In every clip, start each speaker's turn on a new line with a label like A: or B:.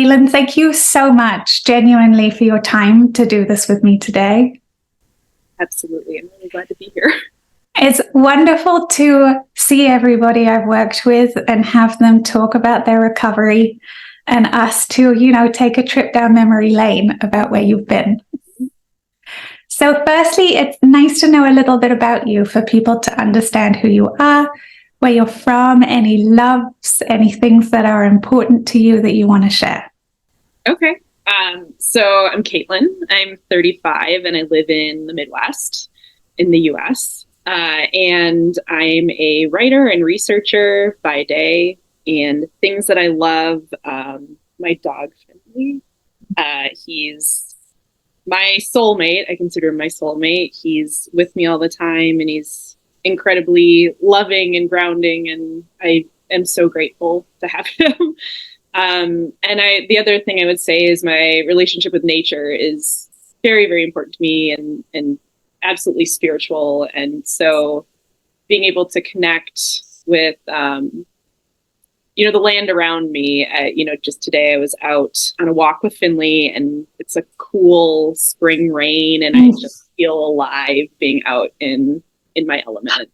A: Caitlyn, thank you so much, genuinely, for your time to do this with me today.
B: Absolutely. I'm really glad to be here.
A: It's wonderful to see everybody I've worked with and have them talk about their recovery and us to, take a trip down memory lane about where you've been. So firstly, it's nice to know a little bit about you for people to understand who you are, where you're from, any loves, any things that are important to you that you want to share.
B: Okay. So I'm Caitlyn. I'm 35 and I live in the Midwest in the US. And I'm a writer and researcher by day, and things that I love, my dog, Finley. He's my soulmate. I consider him my soulmate. He's with me all the time, and he's incredibly loving and grounding, and I am so grateful to have him. The other thing I would say is my relationship with nature is very, very important to me, and absolutely spiritual. And so being able to connect with, the land around me, just today I was out on a walk with Finley, and it's a cool spring rain, and I just feel alive being out in my element.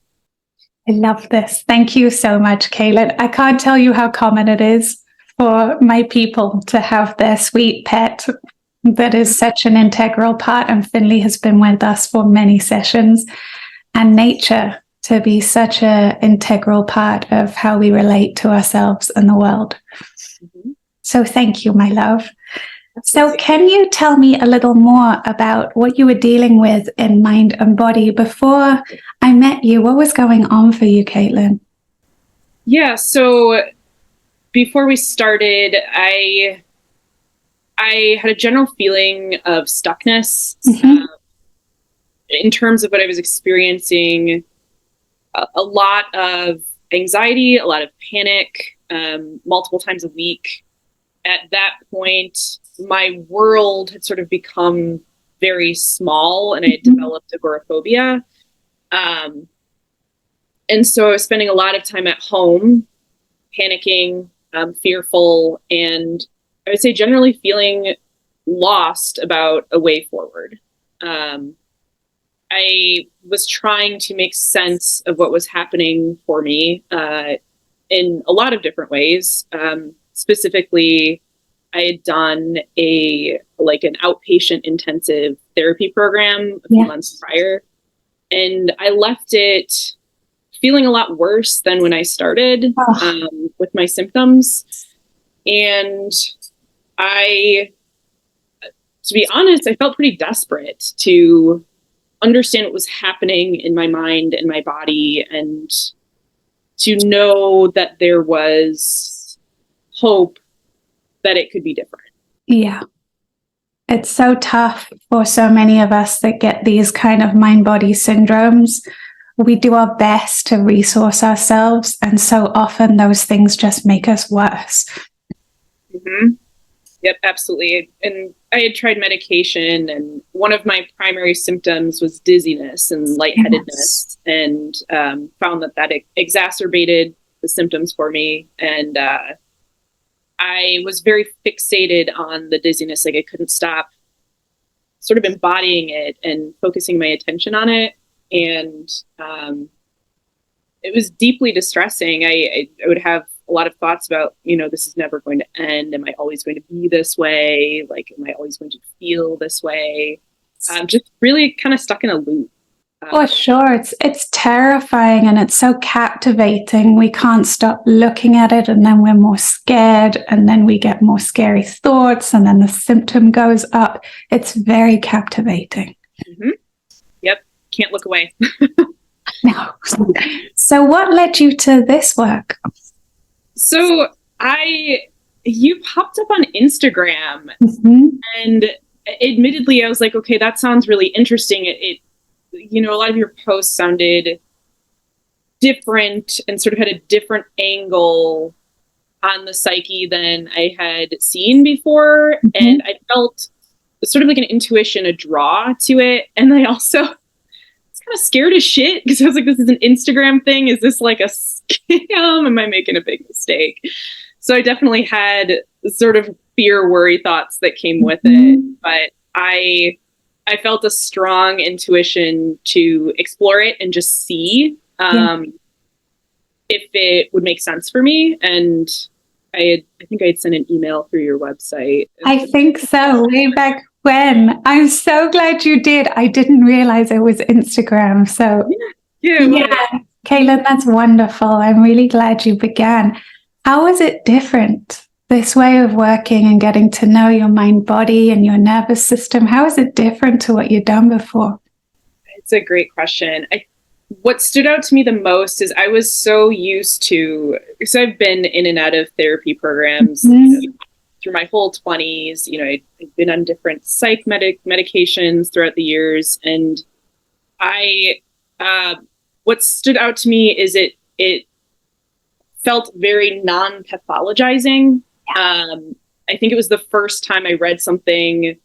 A: I love this. Thank you so much, Caitlyn. I can't tell you how common it is for my people to have their sweet pet that is such an integral part, and Finley has been with us for many sessions, and nature to be such an integral part of how we relate to ourselves and the world. Mm-hmm. So thank you, my love. So can you tell me a little more about what you were dealing with in mind and body before I met you? What was going on for you, Caitlyn?
B: Yeah, so before we started, I had a general feeling of stuckness in terms of what I was experiencing. A lot of anxiety, a lot of panic, multiple times a week. At that point, my world had sort of become very small, and I had developed agorophobia. And so I was spending a lot of time at home, panicking, fearful, and I would say generally feeling lost about a way forward. I was trying to make sense of what was happening for me in a lot of different ways. Specifically, I had done an outpatient intensive therapy program a few months prior, and I left it feeling a lot worse than when I started with my symptoms. And to be honest, I felt pretty desperate to understand what was happening in my mind and my body, and to know that there was hope that it could be different.
A: Yeah. It's so tough for so many of us that get these kind of mind-body syndromes. We do our best to resource ourselves, and so often those things just make us worse.
B: Mm-hmm. Yep, absolutely. And I had tried medication, and one of my primary symptoms was dizziness and lightheadedness, and found that exacerbated the symptoms for me. And I was very fixated on the dizziness. Like, I couldn't stop sort of embodying it and focusing my attention on it. And it was deeply distressing. I would have a lot of thoughts about, this is never going to end. Am I always going to be this way? Like, am I always going to feel this way? Just really kind of stuck in a loop.
A: For sure. It's terrifying, and it's so captivating. We can't stop looking at it, and then we're more scared, and then we get more scary thoughts, and then the symptom goes up. It's very captivating.
B: Mm-hmm. Yep. Can't look away.
A: No. So what led you to this work?
B: So you popped up on Instagram, and admittedly, I was like, okay, that sounds really interesting. A lot of your posts sounded different and sort of had a different angle on the psyche than I had seen before. And I felt sort of like an intuition, a draw to it. And I also was kind of scared as shit, because I was like, this is an Instagram thing. Is this like a scam? Am I making a big mistake? So I definitely had sort of fear, worry thoughts that came with it. But I felt a strong intuition to explore it and just see if it would make sense for me. And I think I had sent an email through your website.
A: I think so, way back when. I'm so glad you did. I didn't realize it was Instagram. So yeah, Caitlyn, that's wonderful. I'm really glad you began. How was it different, this way of working and getting to know your mind, body, and your nervous system? How is it different to what you've done before?
B: It's a great question. What stood out to me the most is I was so used to, because I've been in and out of therapy programs through my whole 20s. I've been on different psych medications throughout the years. And what stood out to me is it felt very non-pathologizing. I think it was the first time I read something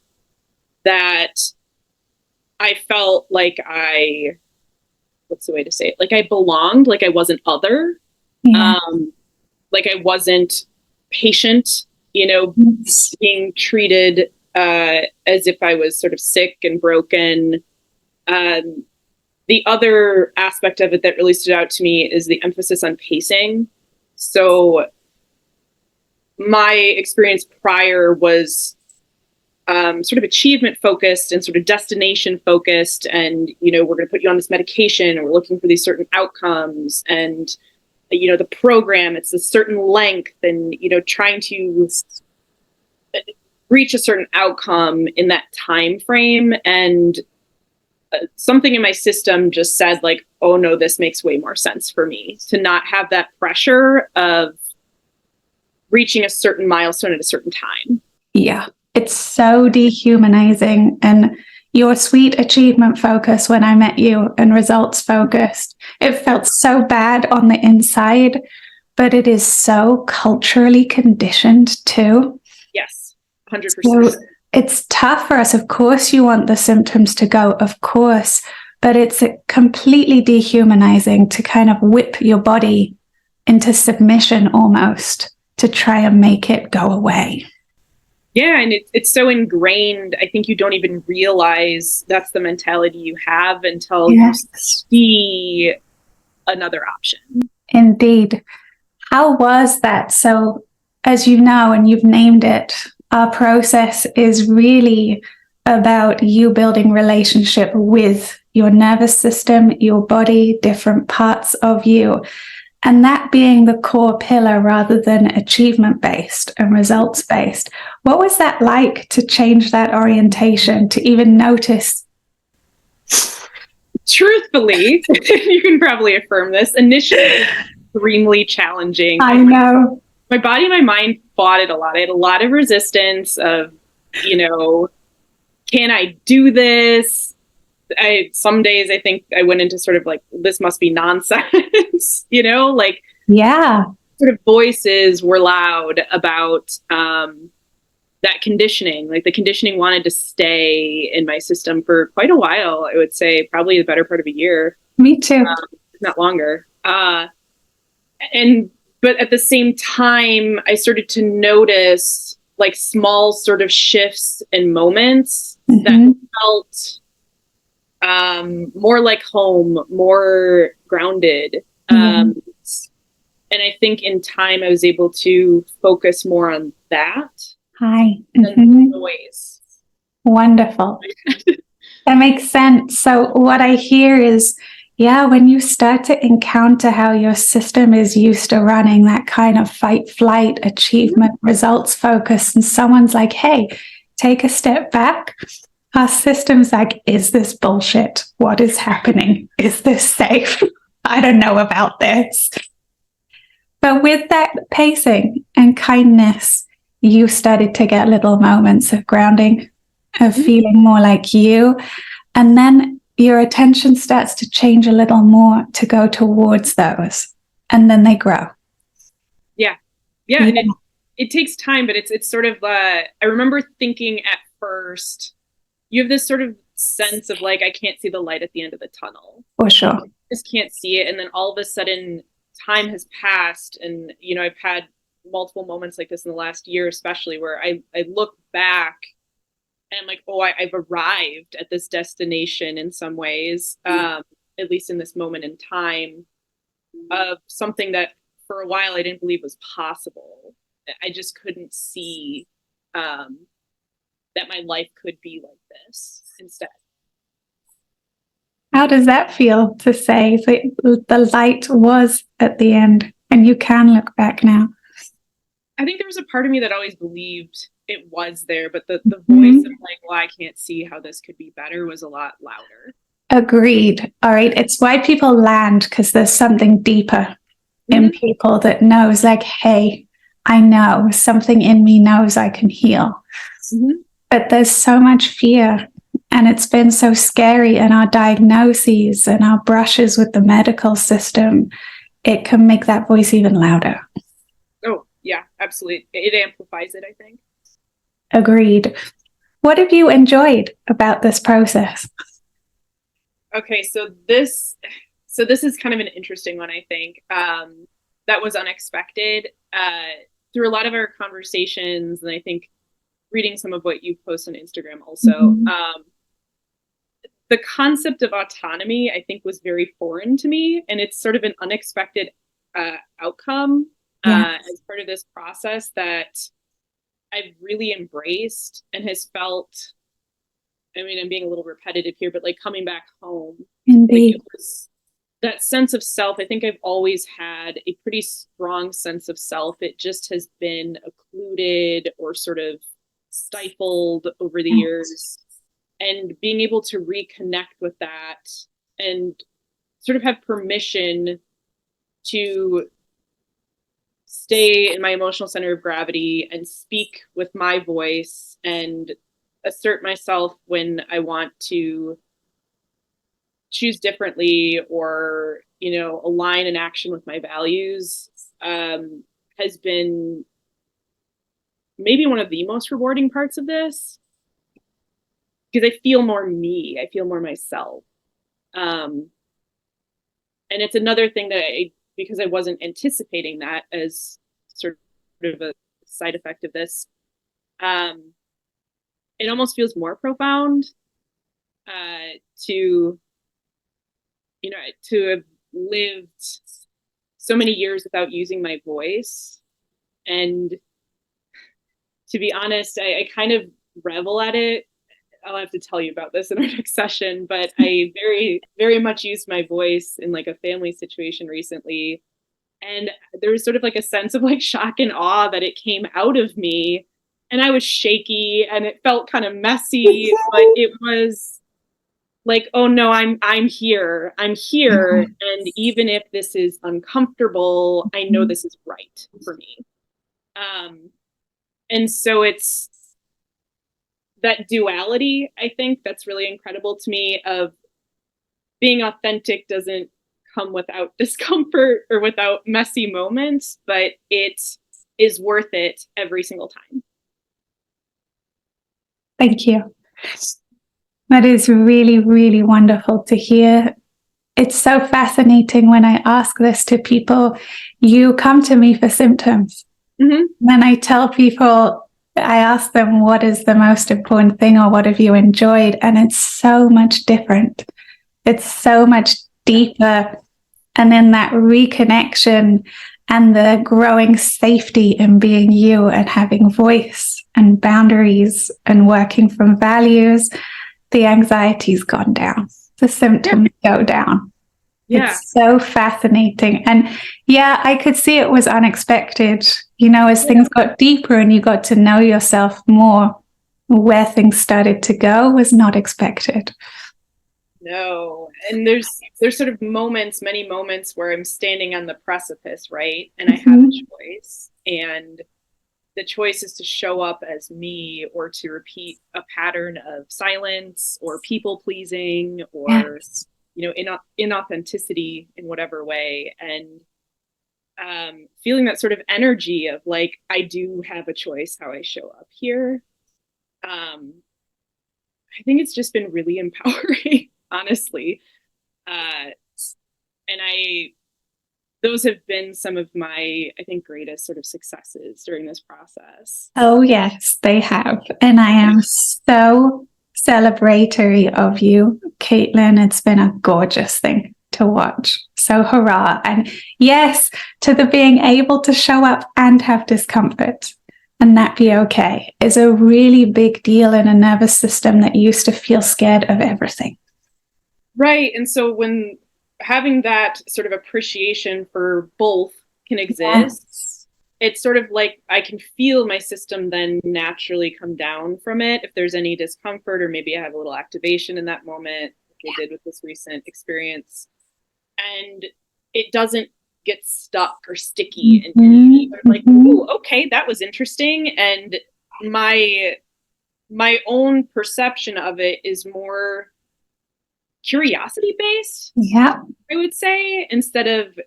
B: that I felt like what's the way to say it? Like I belonged, like I wasn't other, like I wasn't patient, being treated as if I was sort of sick and broken. The other aspect of it that really stood out to me is the emphasis on pacing. So my experience prior was sort of achievement focused and sort of destination focused. And, we're going to put you on this medication and we're looking for these certain outcomes. And, the program, it's a certain length and, trying to reach a certain outcome in that time frame. And something in my system just said like, oh no, this makes way more sense for me to not have that pressure of reaching a certain milestone at a certain time.
A: Yeah, it's so dehumanizing. And your sweet achievement focus when I met you and results focused, it felt so bad on the inside, but it is so culturally conditioned too.
B: Yes, 100%.
A: So it's tough for us. Of course, you want the symptoms to go, of course, but it's completely dehumanizing to kind of whip your body into submission almost to try and make it go away.
B: Yeah, and it's so ingrained. I think you don't even realize that's the mentality you have until you see another option.
A: Indeed. How was that? So, as you know, and you've named it, our process is really about you building relationship with your nervous system, your body, different parts of you. And that being the core pillar rather than achievement-based and results-based. What was that like to change that orientation, to even notice?
B: Truthfully, you can probably affirm this, initially extremely challenging.
A: I know.
B: My body and my mind fought it a lot. I had a lot of resistance of, can I do this? Some days I think I went into sort of like, this must be nonsense, sort of voices were loud about that conditioning. Like the conditioning wanted to stay in my system for quite a while. I would say probably the better part of a year.
A: Me too.
B: If not longer. But at the same time, I started to notice like small sort of shifts and moments that felt more like home, more grounded. And I think in time I was able to focus more on that than the noise.
A: Wonderful. That makes sense. So what I hear is, when you start to encounter how your system is used to running that kind of fight, flight, achievement, results focus, and someone's like, hey, take a step back. Our system's like, is this bullshit? What is happening? Is this safe? I don't know about this. But with that pacing and kindness, you started to get little moments of grounding, of feeling more like you. And then your attention starts to change a little more to go towards those. And then they grow. Yeah.
B: And it takes time, but it's sort of, I remember thinking at first, you have this sort of sense of like, I can't see the light at the end of the tunnel.
A: For sure.
B: I just can't see it. And then all of a sudden time has passed and, I've had multiple moments like this in the last year, especially where I look back and I'm like, oh, I've arrived at this destination in some ways, at least in this moment in time, of something that for a while I didn't believe was possible. I just couldn't see that my life could be like this instead.
A: How does that feel to say that the light was at the end and you can look back now?
B: I think there was a part of me that always believed it was there, but the voice of like, well, I can't see how this could be better was a lot louder.
A: Agreed. All right. It's why people land, because there's something deeper in people that knows, like, hey, I know something in me knows I can heal. But there's so much fear, and it's been so scary in our diagnoses and our brushes with the medical system. It can make that voice even louder.
B: Oh, yeah, absolutely. It amplifies it, I think.
A: Agreed. What have you enjoyed about this process?
B: Okay, so this is kind of an interesting one, I think. That was unexpected. Through a lot of our conversations, and I think reading some of what you post on Instagram also, the concept of autonomy, I think, was very foreign to me, and it's sort of an unexpected outcome as part of this process that I've really embraced and has felt, I mean, I'm being a little repetitive here, but like coming back home.
A: Indeed.
B: Like, it was that sense of self. I think I've always had a pretty strong sense of self. It just has been occluded or sort of stifled over the years. And being able to reconnect with that and sort of have permission to stay in my emotional center of gravity and speak with my voice and assert myself when I want to choose differently or, you know, align an action with my values, has been maybe one of the most rewarding parts of this, because I feel more me, I feel more myself. And it's another thing that because I wasn't anticipating that as sort of a side effect of this, it almost feels more profound to, you know, to have lived so many years without using my voice. And to be honest, I kind of revel at it. I'll have to tell you about this in our next session, but I very, very much used my voice in like a family situation recently. And there was sort of like a sense of like shock and awe that it came out of me. And I was shaky and it felt kind of messy, but it was like, oh no, I'm here. I'm here. And even if this is uncomfortable, I know this is right for me. And so it's that duality, I think, that's really incredible to me, of being authentic doesn't come without discomfort or without messy moments, but it is worth it every single time.
A: Thank you. That is really, really wonderful to hear. It's so fascinating when I ask this to people. You come to me for symptoms. When I tell people, I ask them, what is the most important thing or what have you enjoyed? And it's so much different. It's so much deeper. And then that reconnection and the growing safety in being you and having voice and boundaries and working from values, the anxiety's gone down. The symptoms go down.
B: Yeah.
A: It's so fascinating. And yeah, I could see it was unexpected, you know, as things got deeper and you got to know yourself more, where things started to go was not expected.
B: No. And there's sort of moments, many moments where I'm standing on the precipice, right? And I have a choice. And the choice is to show up as me or to repeat a pattern of silence or people pleasing or you know, inauthenticity in whatever way. And feeling that sort of energy of like, I do have a choice how I show up here. I think it's just been really empowering, honestly. And those have been some of my, I think, greatest sort of successes during this process.
A: Oh, yes, they have. And I am so celebratory of you, Caitlyn. It's been a gorgeous thing to watch. So hurrah. And yes, to the being able to show up and have discomfort and that be okay is a really big deal in a nervous system that used to feel scared of everything.
B: Right. And so when having that sort of appreciation for both can exist,
A: Yes.
B: it's sort of like I can feel my system then naturally come down from it. If there's any discomfort, or maybe I have a little activation in that moment, like I did with this recent experience, and it doesn't get stuck or sticky in me. I'm like, ooh, okay, that was interesting. And my own perception of it is more curiosity based,
A: Yeah.
B: I would say, instead of,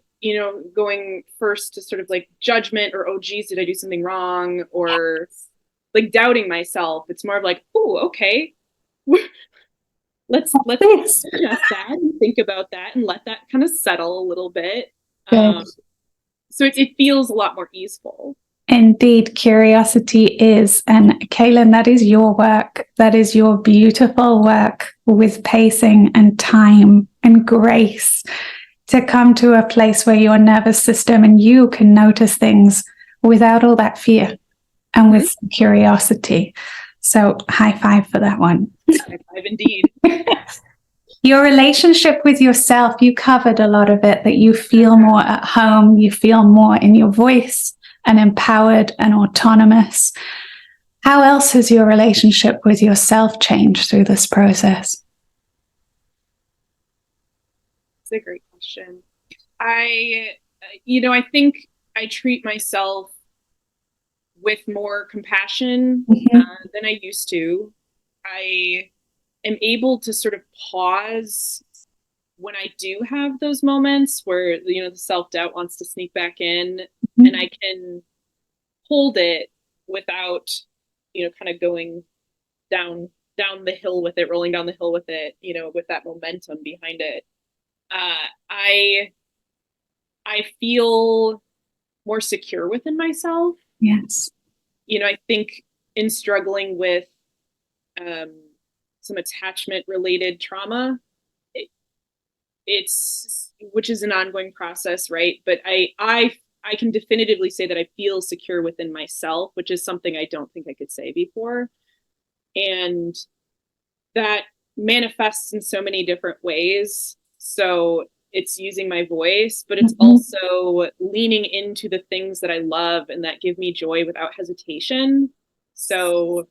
B: going first to sort of like judgment or, oh geez, did I do something wrong, or like doubting myself. It's more of like, oh, okay, let's
A: Yes.
B: adjust that and think about that and let that kind of settle a little bit.
A: Good.
B: So it feels a lot more easeful.
A: Indeed, curiosity is. And Caitlyn, that is your work. That is your beautiful work with pacing and time and grace to come to a place where your nervous system and you can notice things without all that fear and with curiosity. So high five for that one.
B: High five indeed.
A: Your relationship with yourself, you covered a lot of it, that you feel more at home, you feel more in your voice and empowered and autonomous. How else has your relationship with yourself changed through this process?
B: It's a great question. I think I treat myself with more compassion than I used to. I am able to sort of pause when I do have those moments where, the self-doubt wants to sneak back in, and I can hold it without, kind of going down the hill with it, rolling down the hill with it, with that momentum behind it. I feel more secure within myself.
A: Yes.
B: I think in struggling with some attachment related trauma, it's which is an ongoing process, right? But I can definitively say that I feel secure within myself, which is something I don't think I could say before. And that manifests in so many different ways. So it's using my voice, but it's also leaning into the things that I love and that give me joy without hesitation. So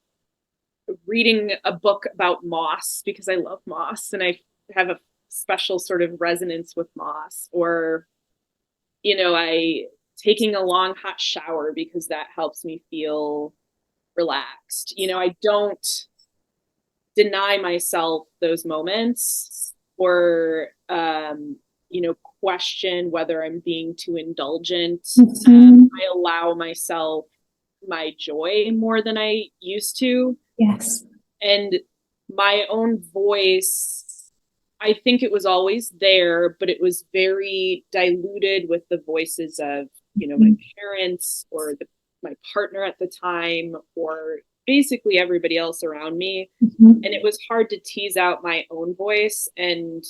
B: reading a book about moss because I love moss and I have a special sort of resonance with moss, or, I taking a long hot shower because that helps me feel relaxed. I don't deny myself those moments, or, question whether I'm being too indulgent. I allow myself my joy more than I used to.
A: Yes.
B: And my own voice, I think it was always there, but it was very diluted with the voices of, my parents or my partner at the time, or basically everybody else around me. And it was hard to tease out my own voice. And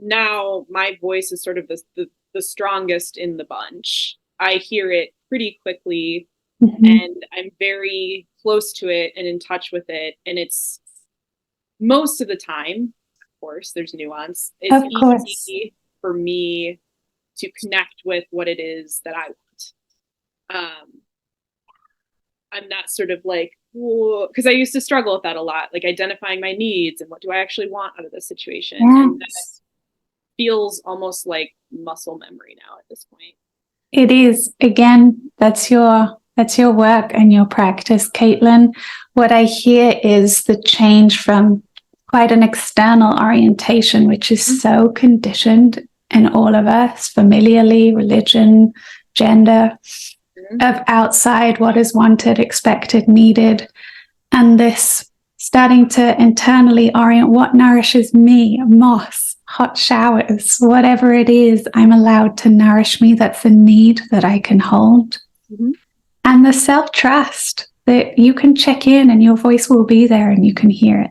B: now my voice is sort of the strongest in the bunch. I hear it pretty quickly, and I'm very close to it and in touch with it. And it's most of the time, of course, there's nuance. It's easy for me to connect with what it is that I want. I'm not sort of like, because I used to struggle with that a lot, like identifying my needs and what do I actually want out of this situation.
A: Yes.
B: And that feels almost like muscle memory now at this point.
A: It is. Again, that's your work and your practice, Caitlyn. What I hear is the change from quite an external orientation, which is so conditioned in all of us, familiarly, religion, gender, of outside what is wanted, expected, needed, and this starting to internally orient what nourishes me, moss, hot showers, whatever it is, I'm allowed to nourish me. That's a need that I can hold.
B: Mm-hmm.
A: And the self-trust that you can check in and your voice will be there and you can hear it.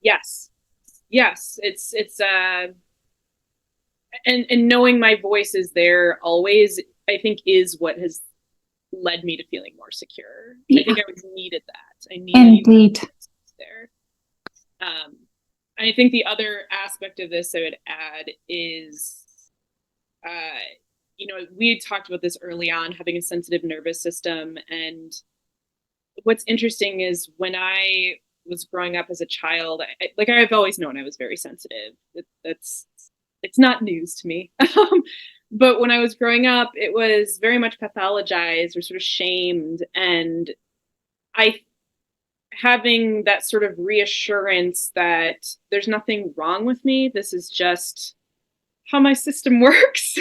B: Yes. It's and knowing my voice is there always, I think, is what has led me to feeling more secure. Yeah. I think I needed that. I needed there. And I think the other aspect of this I would add is, we had talked about this early on, having a sensitive nervous system. And what's interesting is when I was growing up as a child, I've always known I was very sensitive. It's not news to me. But when I was growing up, it was very much pathologized or sort of shamed. And having that sort of reassurance that there's nothing wrong with me, this is just how my system works,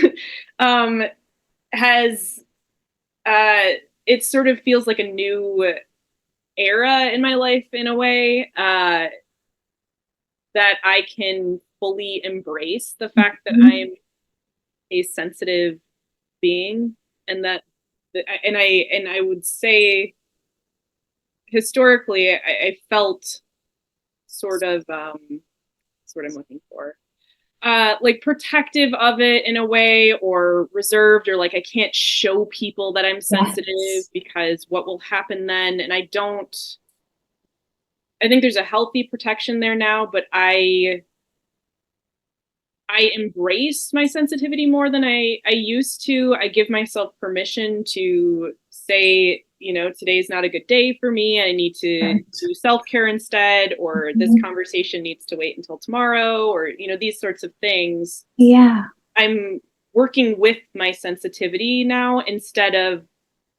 B: it sort of feels like a new era in my life in a way, that I can fully embrace the fact that I'm a sensitive being, and that I would say historically I felt sort of what's what I'm looking for, like protective of it in a way, or reserved, or like I can't show people that I'm sensitive because what will happen then. And I think there's a healthy protection there now, but I embrace my sensitivity more than I used to. I give myself permission to say, today's not a good day for me. I need to do self-care instead, or this conversation needs to wait until tomorrow, or, these sorts of things.
A: Yeah.
B: I'm working with my sensitivity now instead of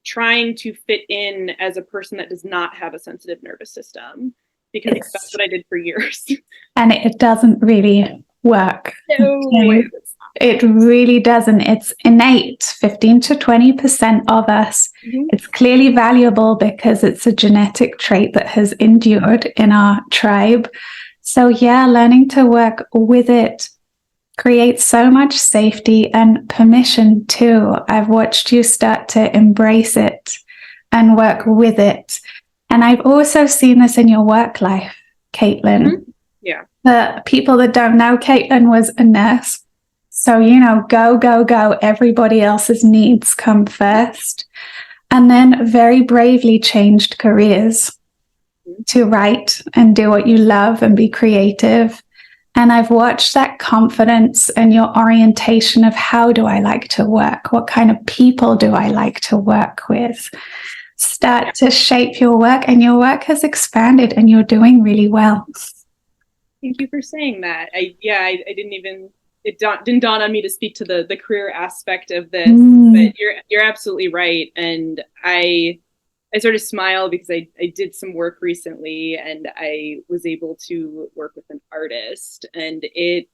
B: trying to fit in as a person that does not have a sensitive nervous system, because that's what I did for years. And
A: it doesn't really work.
B: No,
A: it really doesn't. It's innate. 15 to 20% of us. It's clearly valuable because it's a genetic trait that has endured in our tribe. So yeah, learning to work with it creates so much safety and permission too. I've watched you start to embrace it and work with it. And I've also seen this in your work life, Caitlyn.
B: Yeah.
A: The people that don't know, Caitlyn was a nurse. So, go. Everybody else's needs come first. And then very bravely changed careers to write and do what you love and be creative. And I've watched that confidence and your orientation of how do I like to work? What kind of people do I like to work with? Start to shape your work, and your work has expanded and you're doing really well.
B: Thank you for saying that. I didn't dawn on me to speak to the career aspect of this, but you're absolutely right. And I sort of smile because I did some work recently, and I was able to work with an artist, and it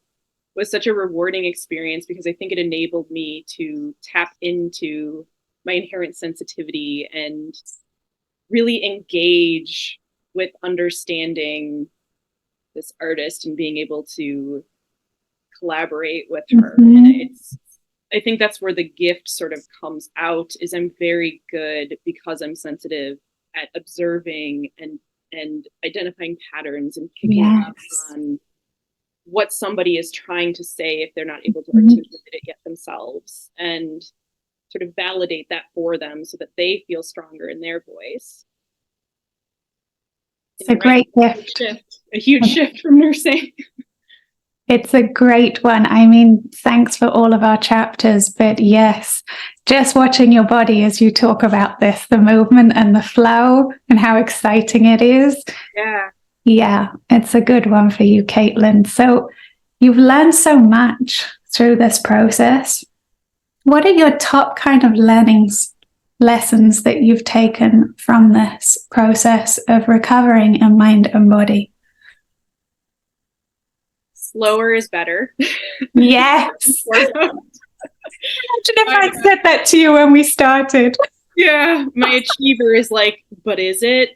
B: was such a rewarding experience because I think it enabled me to tap into my inherent sensitivity and really engage with understanding this artist and being able to collaborate with her. And I think that's where the gift sort of comes out, is I'm very good, because I'm sensitive, at observing and identifying patterns and picking up on what somebody is trying to say if they're not able to articulate it yet themselves, and sort of validate that for them so that they feel stronger in their voice.
A: It's a great gift.
B: A huge shift from nursing.
A: It's a great one. I mean, thanks for all of our chapters, but yes, just watching your body as you talk about this, the movement and the flow and how exciting it is. Yeah, it's a good one for you, Caitlyn. So you've learned so much through this process. What are your top kind of lessons that you've taken from this process of recovering in mind and body?
B: Slower is better.
A: Yes. Imagine if I said that to you when we started.
B: Yeah, my achiever is like, but is it?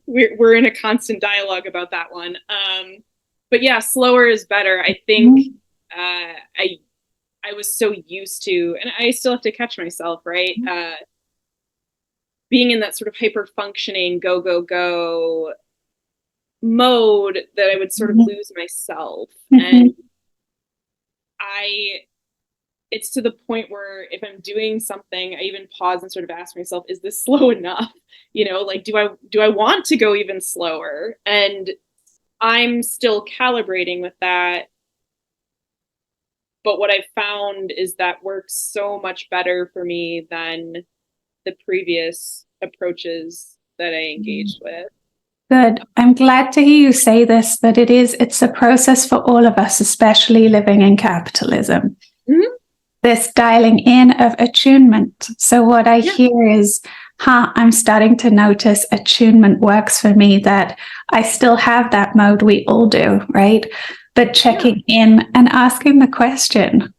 B: We're in a constant dialogue about that one. but yeah, slower is better. I think I was so used to, and I still have to catch myself, right? Being in that sort of hyper functioning, go, go, go mode that I would sort of lose myself. And it's to the point where if I'm doing something, I even pause and sort of ask myself, is this slow enough? Like, do I want to go even slower? And I'm still calibrating with that. But what I've found is that works so much better for me than the previous approaches that I engaged with.
A: Good. I'm glad to hear you say this, that it's a process for all of us, especially living in capitalism.
B: Mm-hmm.
A: This dialing in of attunement. So what I hear is, I'm starting to notice attunement works for me, that I still have that mode. We all do, right? But checking in and asking the question,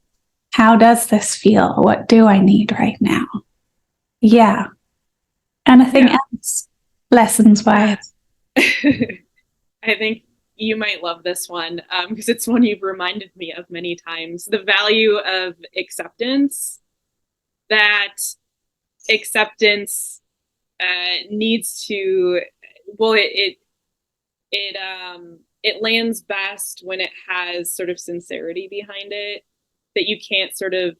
A: how does this feel? What do I need right now? Yeah. Anything else? Lessons wise?
B: I think you might love this one because it's one you've reminded me of many times. The value of acceptance, that acceptance needs to, well, it lands best when it has sort of sincerity behind it, that you can't sort of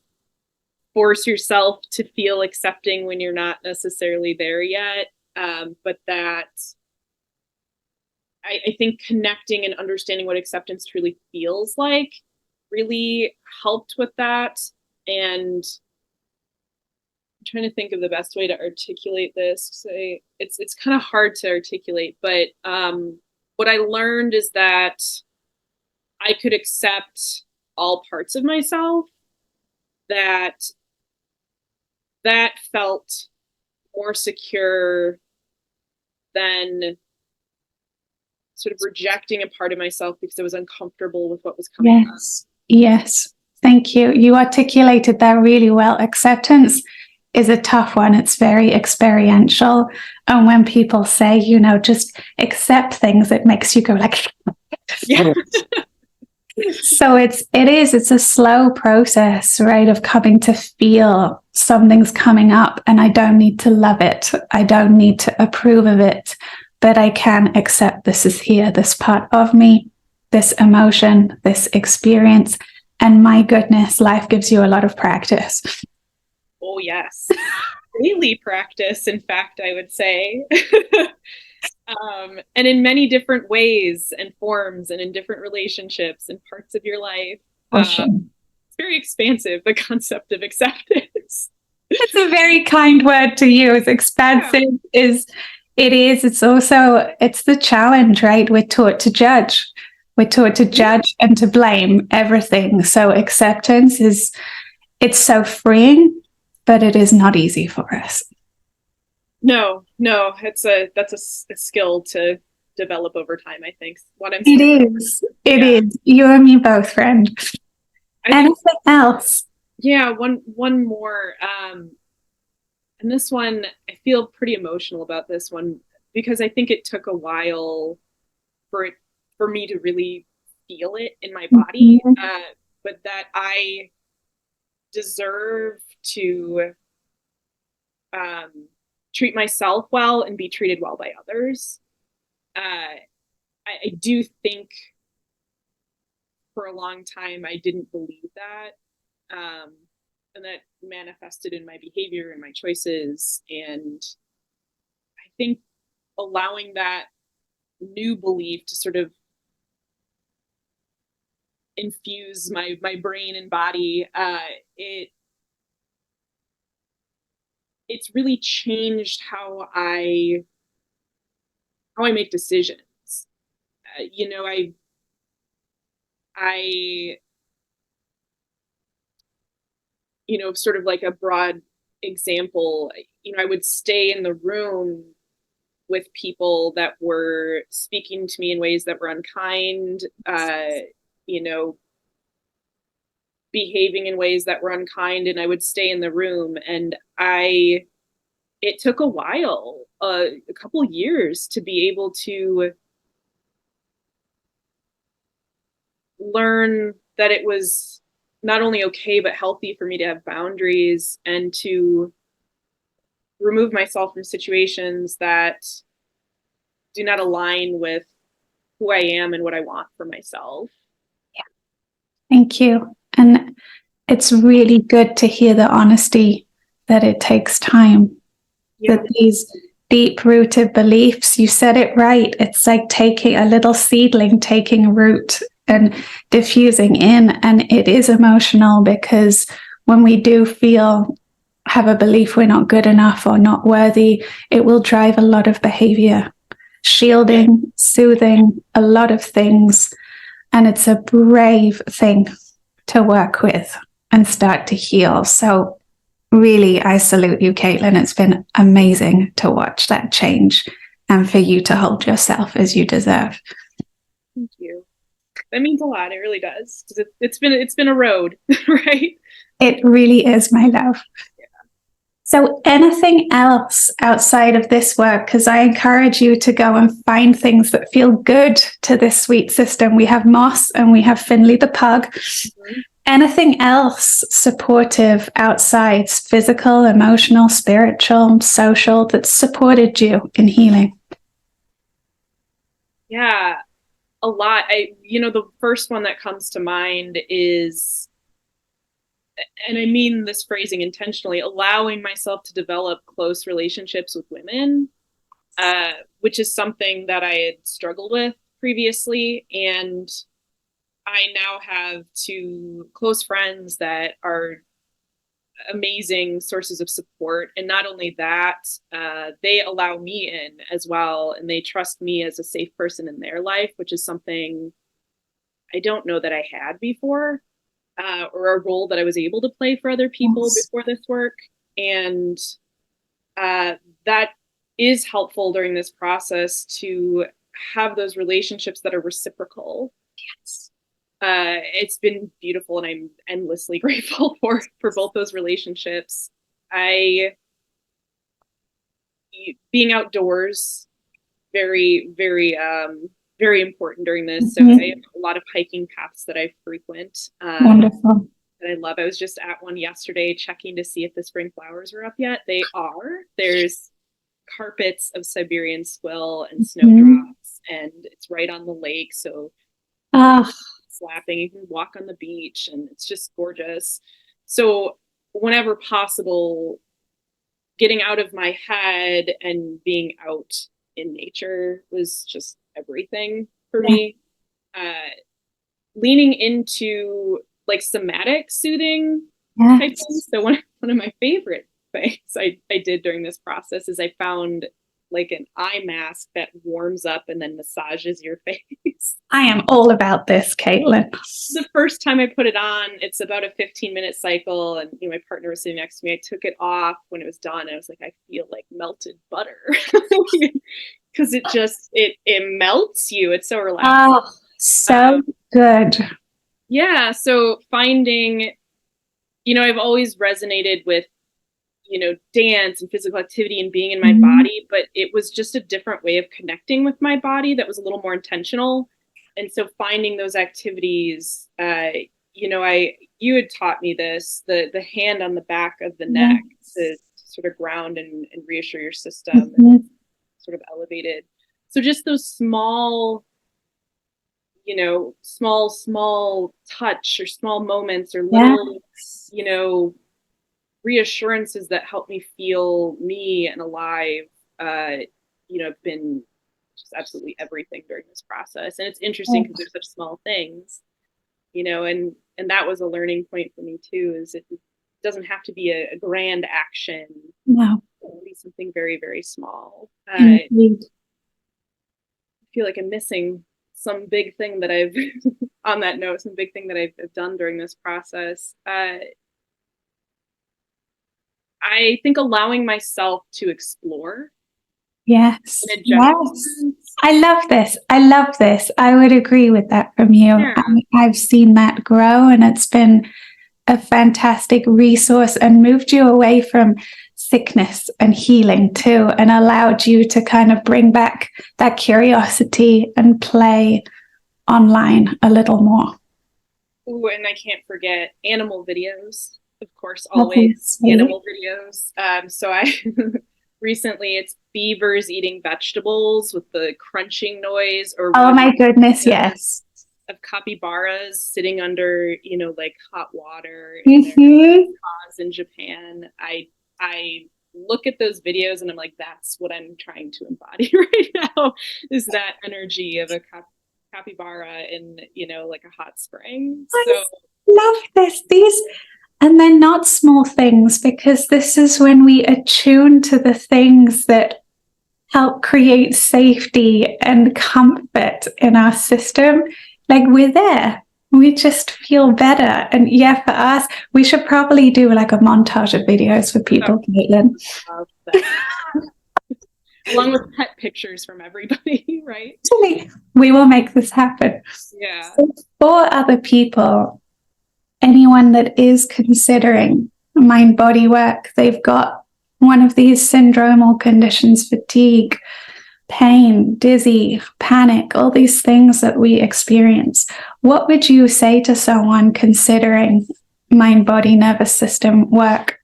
B: force yourself to feel accepting when you're not necessarily there yet. But that I think connecting and understanding what acceptance truly feels like really helped with that. And I'm trying to think of the best way to articulate this. It's kind of hard to articulate, but what I learned is that I could accept all parts of myself, that felt more secure than sort of rejecting a part of myself because I was uncomfortable with what was coming up.
A: Yes. Thank you. You articulated that really well. Acceptance is a tough one. It's very experiential. And when people say, just accept things, it makes you go like,
B: yeah.
A: So it's a slow process, right? Of coming to feel something's coming up, and I don't need to love it. I don't need to approve of it, but I can accept this is here, this part of me, this emotion, this experience. And my goodness, life gives you a lot of practice.
B: Oh, yes. Daily practice, in fact, I would say. And in many different ways and forms and in different relationships and parts of your life.
A: Sure.
B: It's very expansive, the concept of acceptance.
A: It's a very kind word to use. Expansive it's the challenge, right? We're taught to judge. We're taught to judge and to blame everything. So acceptance it's so freeing, but it is not easy for us.
B: No, that's a skill to develop over time, I think. What I'm
A: saying. It is. You and me both, friend. Anything else?
B: Yeah, one more. And this one, I feel pretty emotional about this one because I think it took a while for me to really feel it in my body, but that I deserve to treat myself well and be treated well by others. I do think for a long time I didn't believe that, and that manifested in my behavior and my choices. And I think allowing that new belief to sort of infuse my brain and body, it's really changed how I make decisions. I sort of like a broad example, I would stay in the room with people that were speaking to me in ways that were unkind, behaving in ways that were unkind, and I would stay in the room. And it took a while, a couple years, to be able to learn that it was not only okay, but healthy for me to have boundaries and to remove myself from situations that do not align with who I am and what I want for myself.
A: Thank you. And it's really good to hear the honesty that it takes time.
B: Yeah.
A: That these deep-rooted beliefs, you said it right, it's like taking a little seedling, taking root and diffusing in. And it is emotional, because when we do have a belief we're not good enough or not worthy, it will drive a lot of behavior, shielding, soothing, a lot of things. And it's a brave thing to work with and start to heal. So really, I salute you, Caitlyn. It's been amazing to watch that change and for you to hold yourself as you deserve.
B: Thank you. That means a lot. It really does. It's been a road, right?
A: It really is, my love. Yeah. So anything else outside of this work? Because I encourage you to go and find things that feel good to this sweet system. We have Moss and we have Finley the pug. Mm-hmm. Anything else supportive outside, physical, emotional, spiritual, social, that supported you in healing?
B: Yeah, a lot. The first one that comes to mind is, and I mean this phrasing intentionally, allowing myself to develop close relationships with women, which is something that I had struggled with previously. And I now have two close friends that are amazing sources of support. And not only that, they allow me in as well. And they trust me as a safe person in their life, which is something I don't know that I had before, or a role that I was able to play for other people before this work. And that is helpful during this process, to have those relationships that are reciprocal. Yes. It's been beautiful, and I'm endlessly grateful for both those relationships. Being outdoors, very, very, very important during this. So I have a lot of hiking paths that I frequent.
A: Wonderful.
B: That I love. I was just at one yesterday checking to see if the spring flowers were up yet. They are. There's carpets of Siberian squill and snowdrops, and it's right on the lake. So slapping, you can walk on the beach, and it's just gorgeous. So whenever possible, getting out of my head and being out in nature was just everything for me. Leaning into like somatic soothing type things. So one of my favorite things I did during this process is I found like an eye mask that warms up and then massages your face.
A: I am all about this, Caitlyn.
B: The first time I put it on, it's about a 15-minute cycle, and my partner was sitting next to me. I took it off when it was done, and I was like, I feel like melted butter. Because it melts you. It's so relaxing.
A: Oh, so good.
B: Yeah. So finding, I've always resonated with, dance and physical activity and being in my body, but it was just a different way of connecting with my body that was a little more intentional. And so finding those activities, you had taught me this, the hand on the back of the neck to sort of ground and reassure your system, and sort of elevated. So just those small touch or small moments or little, reassurances that help me feel me and alive, have been just absolutely everything during this process. And it's interesting because they're such small things, and that was a learning point for me too, is it doesn't have to be a grand action.
A: No.
B: It can be something very, very small. I feel like I'm missing some big thing that I've, on that note, some big thing that I've done during this process. I think allowing myself to explore.
A: Yes. I love this. I would agree with that from you. Yeah. I've seen that grow, and it's been a fantastic resource and moved you away from sickness and healing too, and allowed you to kind of bring back that curiosity and play online a little more.
B: Ooh, and I can't forget animal videos, of course, always
A: Obviously.
B: animal videos. So I recently it's beavers eating vegetables with the crunching noise, or
A: Oh
B: one
A: my goodness,
B: video
A: yes.
B: of capybaras sitting under, like hot water in their
A: Hmm.
B: spas in Japan. I look at those videos and I'm like, that's what I'm trying to embody right now, is that energy of a capybara in, like a hot spring.
A: I
B: So
A: love this. These, and they're not small things because this is when we attune to the things that help create safety and comfort in our system. Like we're there. We just feel better. And yeah, for us, we should probably do like a montage of videos for
B: I
A: people, Caitlin.
B: love that. Along with pet pictures from everybody, right?
A: Actually, we will make this happen.
B: Yeah.
A: So for other people, anyone that is considering mind body work, they've got one of these syndromal conditions, fatigue, pain, dizzy, panic, all these things that we experience. What would you say to someone considering mind body nervous system work?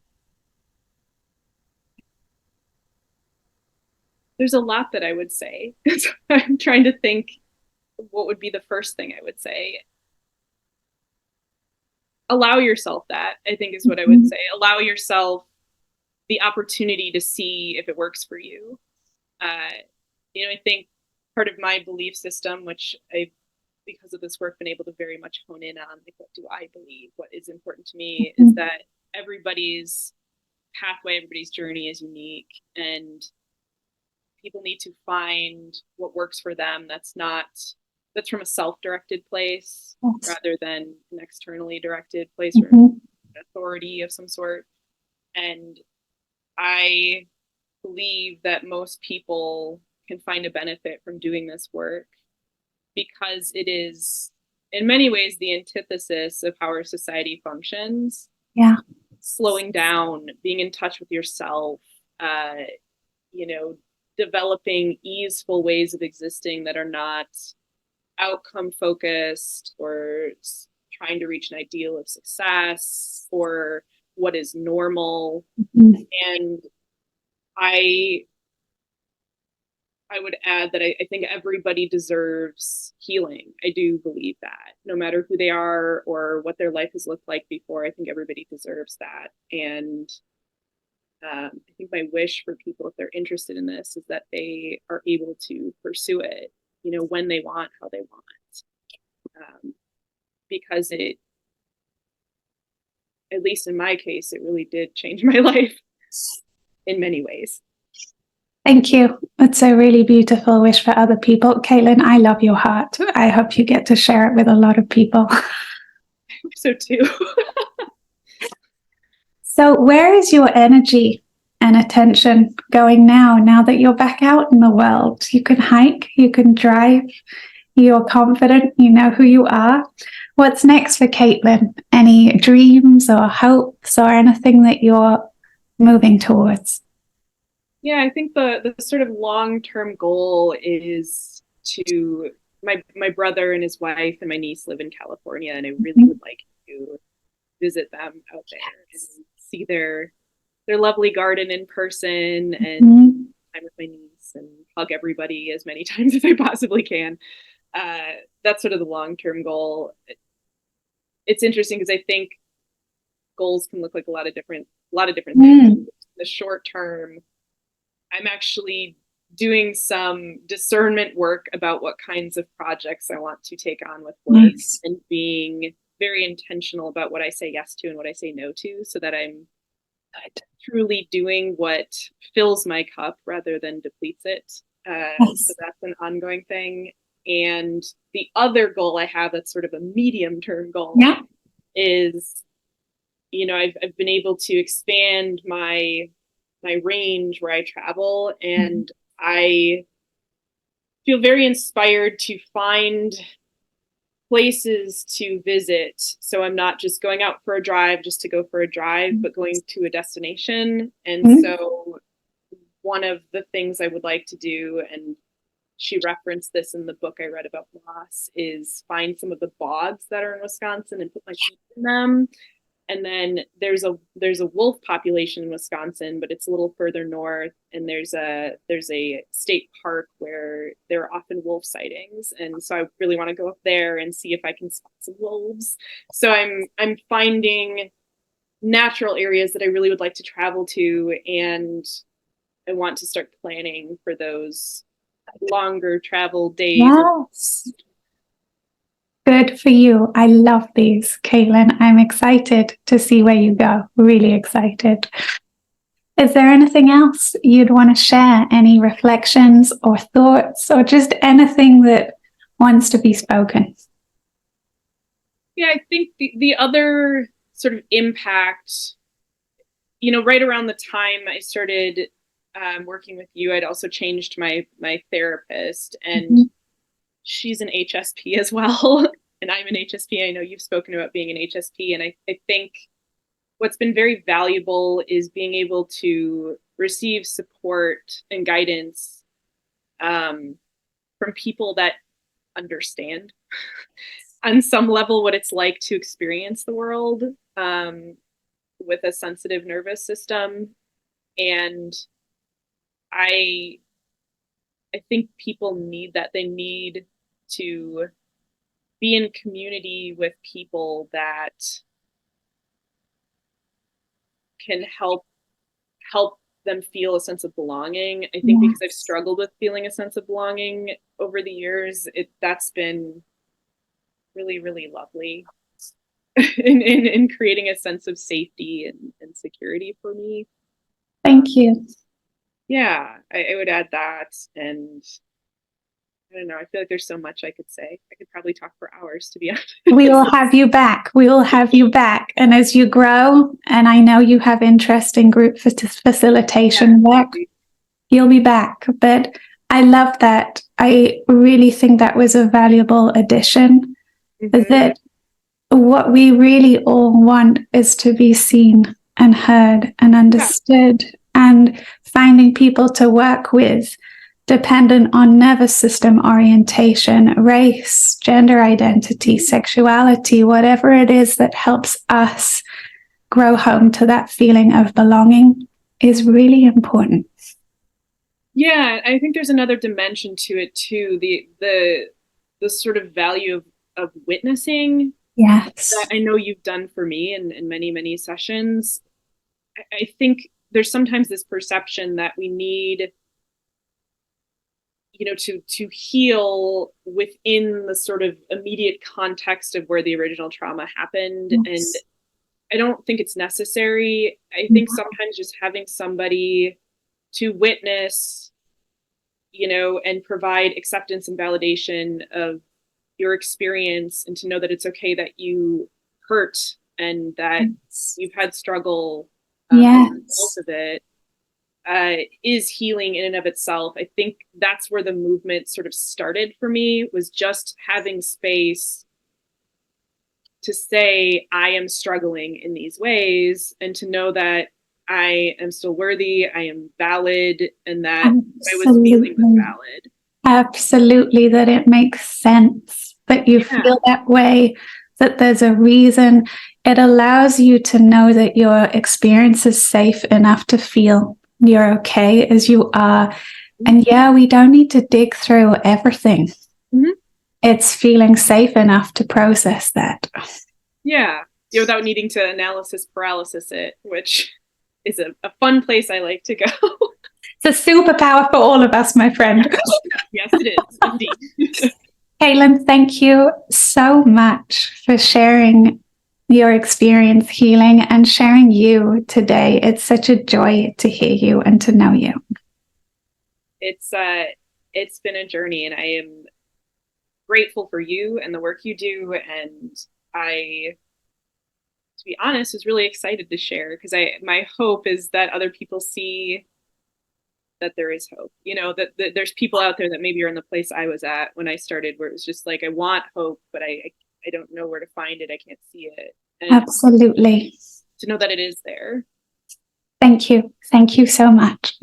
B: There's a lot that I would say. I'm trying to think what would be the first thing I would say. Allow yourself that, I think, is what I would
A: Mhm.
B: say. Allow yourself the opportunity to see if it works for you. Uh, I think part of my belief system, which I've, because of this work, been able to very much hone in on, like, what do I believe? What is important to me is that everybody's pathway, everybody's journey is unique, and people need to find what works for them. That's from a self-directed place
A: Yes.
B: rather than an externally directed place or
A: Mhm.
B: authority of some sort. And I believe that most people can find a benefit from doing this work because it is, in many ways, the antithesis of how our society functions.
A: Yeah.
B: Slowing down, being in touch with yourself, uh, you know, developing easeful ways of existing that are not outcome focused or trying to reach an ideal of success or what is normal.
A: Mhm.
B: And I I would add that I think everybody deserves healing. I do believe that no matter who they are or what their life has looked like before, I think everybody deserves that. And I think my wish for people, if they're interested in this, is that they are able to pursue it, when they want, how they want, because it, at least in my case, it really did change my life in many ways.
A: Thank you. It's a really beautiful wish for other people. Caitlin, I love your heart. I hope you get to share it with a lot of people.
B: So too.
A: So, where is your energy and attention going now that you're back out in the world? You can hike, you can drive, you're confident, you know who you are. What's next for Caitlin? Any dreams or hopes or anything that you're moving towards?
B: Yeah, I think the sort of long-term goal is to, my brother and his wife and my niece live in California, and I really
A: Mhm.
B: would like to visit them out there and see their lovely garden in person and
A: Mhm.
B: time with my niece and hug everybody as many times as I possibly can. That's sort of the long-term goal. It's interesting because I think goals can look like a lot of different things.
A: Mm.
B: The short term, I'm actually doing some discernment work about what kinds of projects I want to take on with Blake
A: Nice.
B: and being very intentional about what I say yes to and what I say no to so that I'm
A: Good.
B: truly doing what fills my cup rather than depletes it. So
A: Yes.
B: that's an ongoing thing. And the other goal I have that's sort of a medium term goal
A: Yeah.
B: is, I've been able to expand my range where I travel, and I feel very inspired to find places to visit. So I'm not just going out for a drive just to go for a drive, but going to a destination. And
A: Mm.
B: so one of the things I would like to do, and she referenced this in the book I read about loss, is find some of the bogs that are in Wisconsin and put my feet in them. And then there's a wolf population in Wisconsin, but it's a little further north. And there's a state park where there are often wolf sightings. And so I really want to go up there and see if I can spot some wolves. So I'm finding natural areas that I really would like to travel to, and I want to start planning for those longer travel days.
A: Yes. Good for you. I love these, Caitlyn. I'm excited to see where you go. Really excited. Is there anything else you'd want to share? Any reflections or thoughts, or just anything that wants to be spoken?
B: Yeah, I think the other sort of impact, right around the time I started working with you, I'd also changed my therapist, and she's an HSP as well. And I'm an HSP. I know you've spoken about being an HSP. And I think what's been very valuable is being able to receive support and guidance from people that understand on some level what it's like to experience the world with a sensitive nervous system. And I think people need that. They need to be in community with people that can help them feel a sense of belonging. I think because I've struggled with feeling a sense of belonging over the years, that's been really, really lovely in creating a sense of safety and security for me.
A: Thank you.
B: Yeah, I would add that. And I don't know. I feel like there's so much I could say. I could probably talk for hours, to be honest.
A: We will have you back. We will have you back. And as you grow, and I know you have interest in group facilitation work, you'll be back. But I love that. I really think that was a valuable addition. That what we really all want is to be seen and heard and understood, and finding people to work with dependent on nervous system orientation, race, gender identity, sexuality, whatever it is that helps us grow home to that feeling of belonging is really important.
B: Yeah, I think there's another dimension to it too. The sort of value of witnessing.
A: Yes.
B: That I know you've done for me in many, many sessions. I think there's sometimes this perception that we need to heal within the sort of immediate context of where the original trauma happened. And I don't think it's necessary. I think sometimes just having somebody to witness, and provide acceptance and validation of your experience, and to know that it's okay that you hurt and that you've had struggle as a result of it, is healing in and of itself. I think that's where the movement sort of started for me, was just having space to say, I am struggling in these ways, and to know that I am still worthy, I am valid, and that I was feeling was valid.
A: Absolutely, that it makes sense that you feel that way, that there's a reason. It allows you to know that your experience is safe enough to feel you're okay as you are. And we don't need to dig through everything. It's feeling safe enough to process that. Yeah.
B: Without needing to analysis paralysis it, which is a fun place I like to go.
A: It's a superpower for all of us, my friend.
B: Yes, it is, indeed.
A: Caitlyn, thank you so much for sharing your experience healing and sharing you today. It's such a joy to hear you and to know you. It's been a journey, and I am grateful for you and the work you do. And I, to be honest, was really excited to share, because my hope is that other people see that there is hope, that there's people out there that maybe are in the place I was at when I started, where it was just like, I want hope, but I don't know where to find it. I can't see it. And absolutely. To know that it is there. Thank you. Thank you so much.